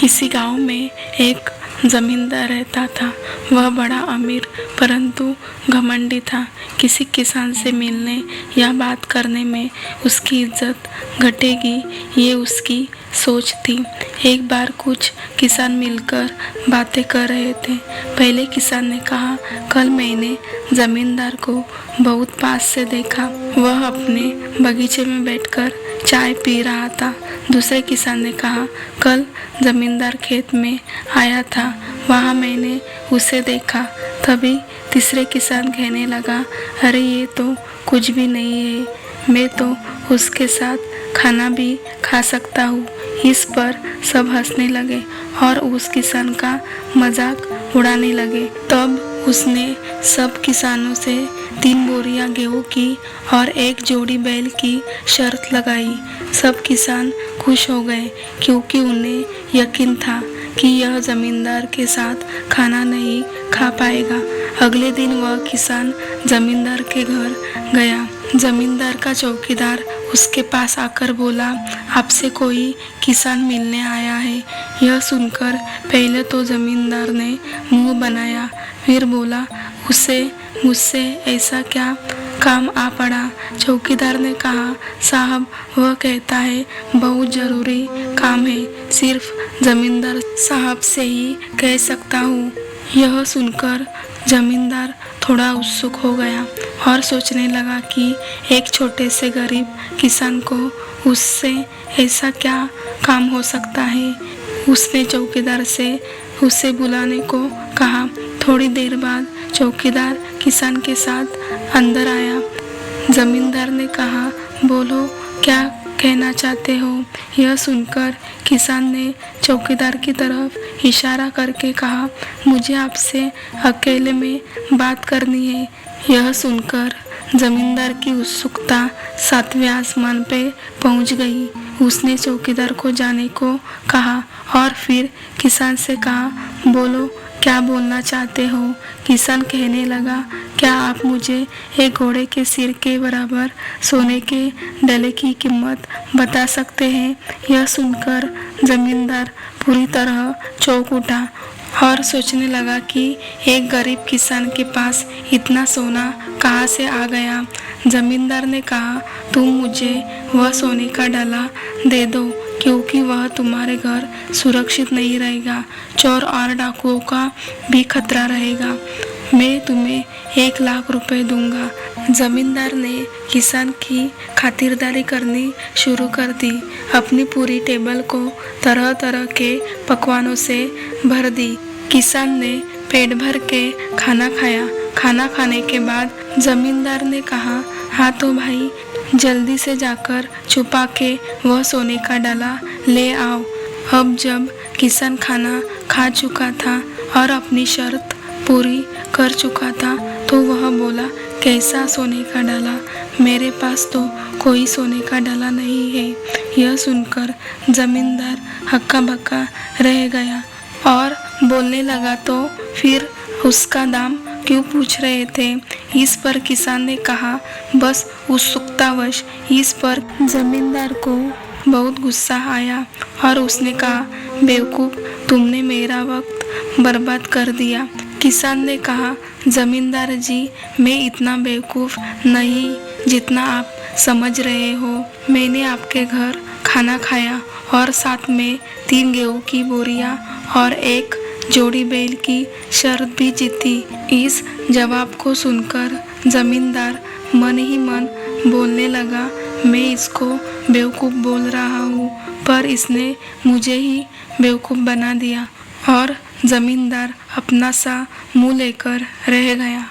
किसी गांव में एक जमींदार रहता था। वह बड़ा अमीर परंतु घमंडी था। किसी किसान से मिलने या बात करने में उसकी इज्जत घटेगी, ये उसकी सोच थी। एक बार कुछ किसान मिलकर बातें कर रहे थे। पहले किसान ने कहा, कल मैंने जमींदार को बहुत पास से देखा। वह अपने बगीचे में बैठकर चाय पी रहा था। दूसरे किसान ने कहा, कल जमींदार खेत में आया था, वहाँ मैंने उसे देखा। तभी तीसरे किसान कहने लगा, अरे ये तो कुछ भी नहीं है, मैं तो उसके साथ खाना भी खा सकता हूँ। इस पर सब हंसने लगे और उस किसान का मजाक उड़ाने लगे। तब उसने सब किसानों से 3 बोरियां गेहूं की और 1 जोड़ी बैल की शर्त लगाई। सब किसान खुश हो गए क्योंकि उन्हें यकीन था कि यह जमींदार के साथ खाना नहीं खा पाएगा। अगले दिन वह किसान जमींदार के घर गया। जमींदार का चौकीदार उसके पास आकर बोला, आपसे कोई किसान मिलने आया है। यह सुनकर पहले तो जमींदार ने मुंह बनाया, फिर बोला, उसे मुझसे ऐसा क्या काम आ पड़ा। चौकीदार ने कहा, साहब वह कहता है बहुत ज़रूरी काम है, सिर्फ जमींदार साहब से ही कह सकता हूँ। यह सुनकर जमींदार थोड़ा उत्सुक हो गया और सोचने लगा कि एक छोटे से गरीब किसान को उससे ऐसा क्या काम हो सकता है। उसने चौकीदार से उसे बुलाने को कहा। थोड़ी देर बाद चौकीदार किसान के साथ अंदर आया। जमींदार ने कहा, बोलो क्या कहना चाहते हो। यह सुनकर किसान ने चौकीदार की तरफ इशारा करके कहा, मुझे आपसे अकेले में बात करनी है। यह सुनकर जमींदार की उत्सुकता 7वें आसमान पे पहुंच गई। उसने चौकीदार को जाने को कहा और फिर किसान से कहा, बोलो क्या बोलना चाहते हो। किसान कहने लगा, क्या आप मुझे एक घोड़े के सिर के बराबर सोने के डले की कीमत बता सकते हैं। यह सुनकर जमींदार पूरी तरह चौंक उठा और सोचने लगा कि एक गरीब किसान के पास इतना सोना कहाँ से आ गया। जमींदार ने कहा, तुम मुझे वह सोने का डला दे दो क्योंकि वह तुम्हारे घर सुरक्षित नहीं रहेगा, चोर और डाकुओं का भी खतरा रहेगा। मैं तुम्हें 1 लाख रुपए दूंगा। जमींदार ने किसान की खातिरदारी करनी शुरू कर दी। अपनी पूरी टेबल को तरह तरह के पकवानों से भर दी। किसान ने पेट भर के खाना खाया। खाना खाने के बाद जमींदार ने कहा, हाँ तो भाई जल्दी से जाकर छुपा के वह सोने का डला ले आओ। अब जब किसान खाना खा चुका था और अपनी शर्त पूरी कर चुका था तो वह बोला, कैसा सोने का डला, मेरे पास तो कोई सोने का डला नहीं है। यह सुनकर जमींदार हक्का बक्का रह गया और बोलने लगा, तो फिर उसका दाम क्यों पूछ रहे थे। इस पर किसान ने कहा, बस उत्सुकतावश। इस पर जमींदार को बहुत गुस्सा आया और उसने कहा, बेवकूफ़, तुमने मेरा वक्त बर्बाद कर दिया। किसान ने कहा, जमींदार जी, मैं इतना बेवकूफ़ नहीं जितना आप समझ रहे हो। मैंने आपके घर खाना खाया और साथ में 3 गेहूं की बोरियां और 1 जोड़ी बैल की शर्त भी जीती। इस जवाब को सुनकर जमींदार मन ही मन बोलने लगा, मैं इसको बेवकूफ़ बोल रहा हूँ पर इसने मुझे ही बेवकूफ़ बना दिया। और जमींदार अपना सा मुँह लेकर रह गया।